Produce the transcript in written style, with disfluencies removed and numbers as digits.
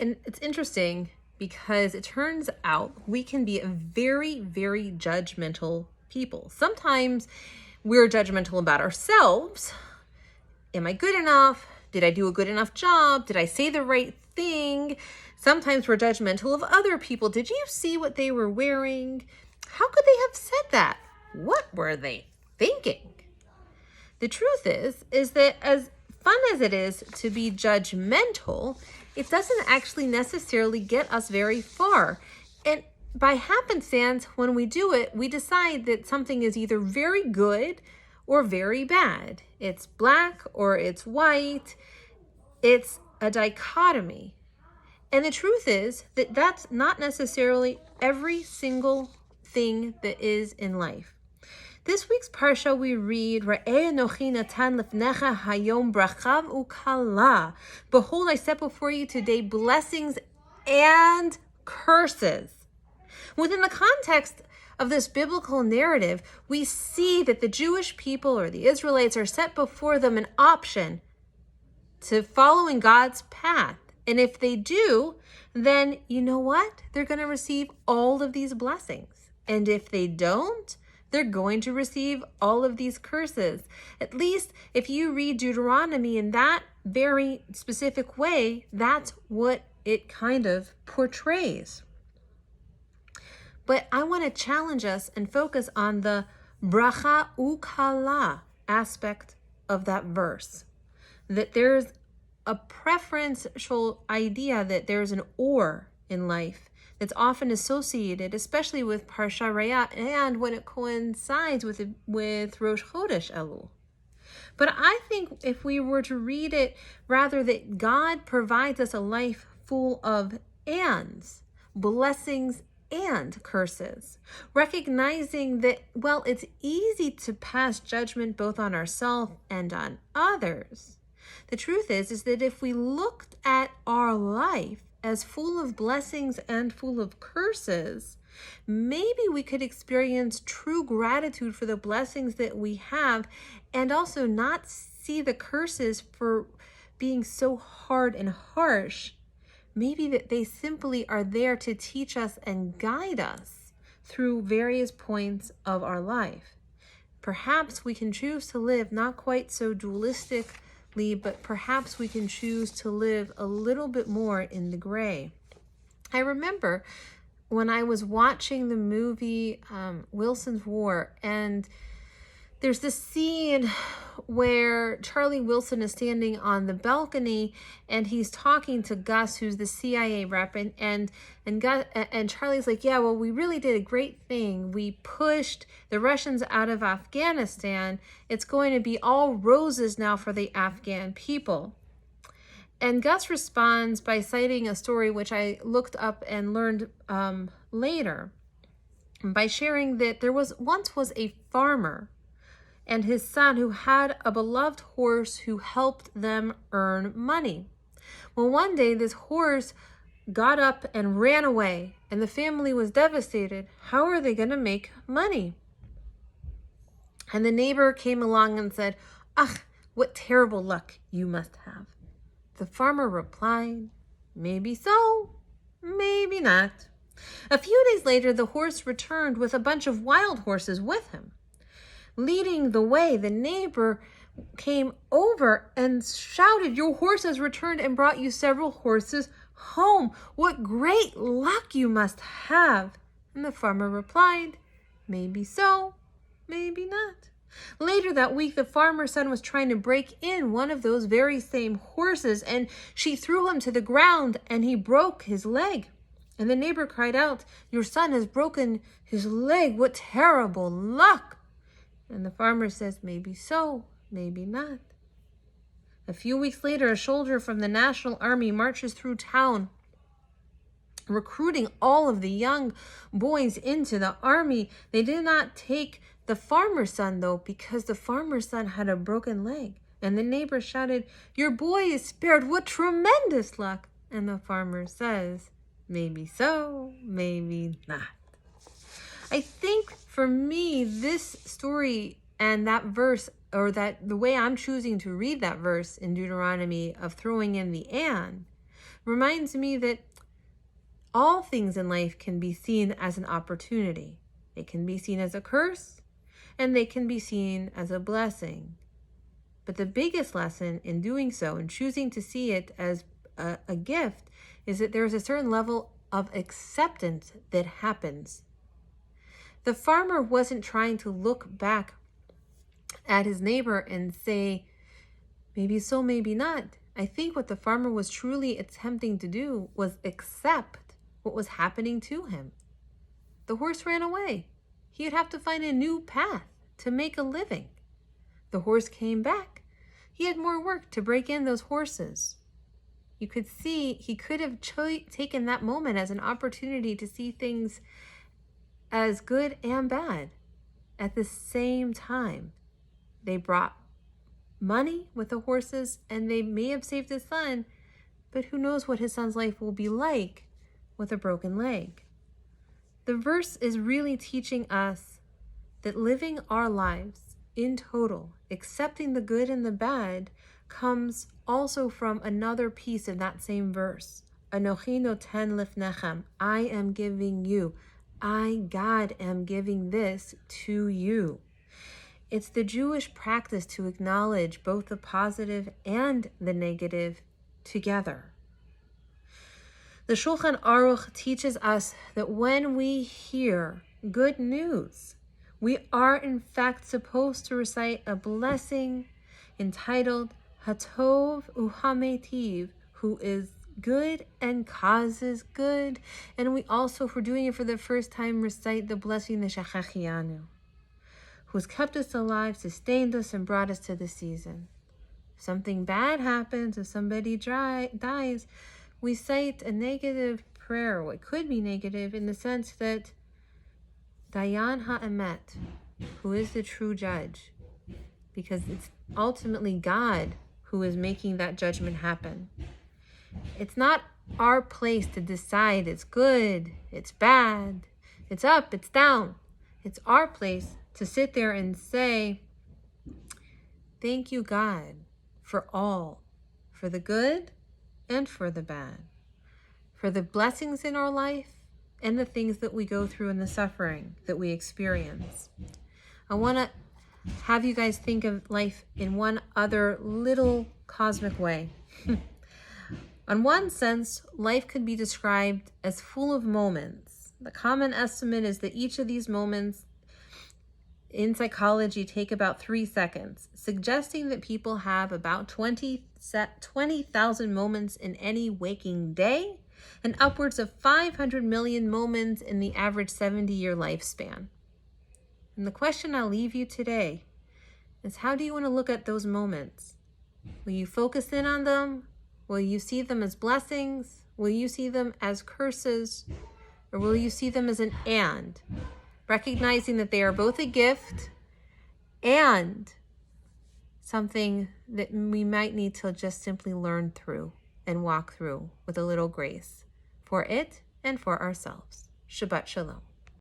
And it's interesting because it turns out we can be a very, very judgmental people. Sometimes we're judgmental about ourselves. Am I good enough? Did I do a good enough job? Did I say the right thing? Sometimes we're judgmental of other people. Did you see what they were wearing? How could they have said that? What were they thinking? The truth is that as fun as it is to be judgmental, it doesn't actually necessarily get us very far. And by happenstance, when we do it, we decide that something is either very good or very bad. It's black or it's white. It's a dichotomy. And the truth is that that's not necessarily every single thing that is in life. This week's parsha we read, Ra'eh Anochi natan lefnecha hayom bracha u'kala. Behold, I set before you today blessings and curses. Within the context of this biblical narrative, we see that the Jewish people or the Israelites are set before them an option to following God's path. And if they do, then you know what? They're going to receive all of these blessings. And if they don't, they're going to receive all of these curses. At least if you read Deuteronomy in that very specific way, that's what it kind of portrays. But I want to challenge us and focus on the bracha ukala aspect of that verse. That there's a preferential idea that there's an or in life that's often associated, especially with Parsha Re'ah and when it coincides with Rosh Chodesh Elul. But I think if we were to read it, rather that God provides us a life full of ands, blessings and curses, recognizing that, well, it's easy to pass judgment both on ourselves and on others. The truth is that if we looked at our life as full of blessings and full of curses, maybe we could experience true gratitude for the blessings that we have and also not see the curses for being so hard and harsh. Maybe that they simply are there to teach us and guide us through various points of our life. Perhaps we can choose to live not quite so dualistically, but perhaps we can choose to live a little bit more in the gray. I remember when I was watching the movie Wilson's War, and there's this scene where Charlie Wilson is standing on the balcony and he's talking to Gus, who's the CIA rep, and Charlie's like, yeah, well, we really did a great thing. We pushed the Russians out of Afghanistan. It's going to be all roses now for the Afghan people. And Gus responds by citing a story which I looked up and learned later, by sharing that there once was a farmer and his son who had a beloved horse who helped them earn money. Well, one day this horse got up and ran away, and the family was devastated. How are they going to make money? And the neighbor came along and said, "Ach, what terrible luck you must have." The farmer replied, "Maybe so, maybe not." A few days later, the horse returned with a bunch of wild horses with him. Leading the way, the neighbor came over and shouted, "Your horse has returned and brought you several horses home. What great luck you must have." And the farmer replied, "Maybe so, maybe not." Later that week, the farmer's son was trying to break in one of those very same horses, and she threw him to the ground and he broke his leg. And the neighbor cried out, "Your son has broken his leg. What terrible luck." And the farmer says, "Maybe so, maybe not." A few weeks later, a soldier from the National Army marches through town, recruiting all of the young boys into the army. They did not take the farmer's son, though, because the farmer's son had a broken leg. And the neighbor shouted, "Your boy is spared. What tremendous luck." And the farmer says, "Maybe so, maybe not." I think for me, this story and that verse, or that the way I'm choosing to read that verse in Deuteronomy of throwing in the and, reminds me that all things in life can be seen as an opportunity. They can be seen as a curse, and they can be seen as a blessing. But the biggest lesson in doing so and choosing to see it as a gift is that there's a certain level of acceptance that happens. The farmer wasn't trying to look back at his neighbor and say, maybe so, maybe not. I think what the farmer was truly attempting to do was accept what was happening to him. The horse ran away. He'd have to find a new path to make a living. The horse came back. He had more work to break in those horses. You could see he could have taken that moment as an opportunity to see things as good and bad at the same time. They brought money with the horses, and they may have saved his son, but who knows what his son's life will be like with a broken leg. The verse is really teaching us that living our lives in total, accepting the good and the bad, comes also from another piece in that same verse. Anochi noten lifnechem. I am giving you. I, God, am giving this to you. It's the Jewish practice to acknowledge both the positive and the negative together. The Shulchan Aruch teaches us that when we hear good news, we are in fact supposed to recite a blessing entitled Hatov Uhametiv, who is good and causes good. And we also, if we're doing it for the first time, recite the blessing, the Shechachianu, who's kept us alive, sustained us, and brought us to the season. If something bad happens, if somebody dies, we cite a negative prayer, what could be negative, in the sense that Dayan Ha'emet, who is the true judge, because it's ultimately God who is making that judgment happen. It's not our place to decide it's good, it's bad, it's up, it's down. It's our place to sit there and say, thank you, God, for all, for the good and for the bad, for the blessings in our life and the things that we go through and the suffering that we experience. I want to have you guys think of life in one other little cosmic way. On one sense, life could be described as full of moments. The common estimate is that each of these moments in psychology take about 3 seconds, suggesting that people have about 20,000 moments in any waking day and upwards of 500 million moments in the average 70-year lifespan. And the question I'll leave you today is, how do you want to look at those moments? Will you focus in on them? Will you see them as blessings? Will you see them as curses? Or will you see them as an and? Recognizing that they are both a gift and something that we might need to just simply learn through and walk through with a little grace for it and for ourselves. Shabbat Shalom.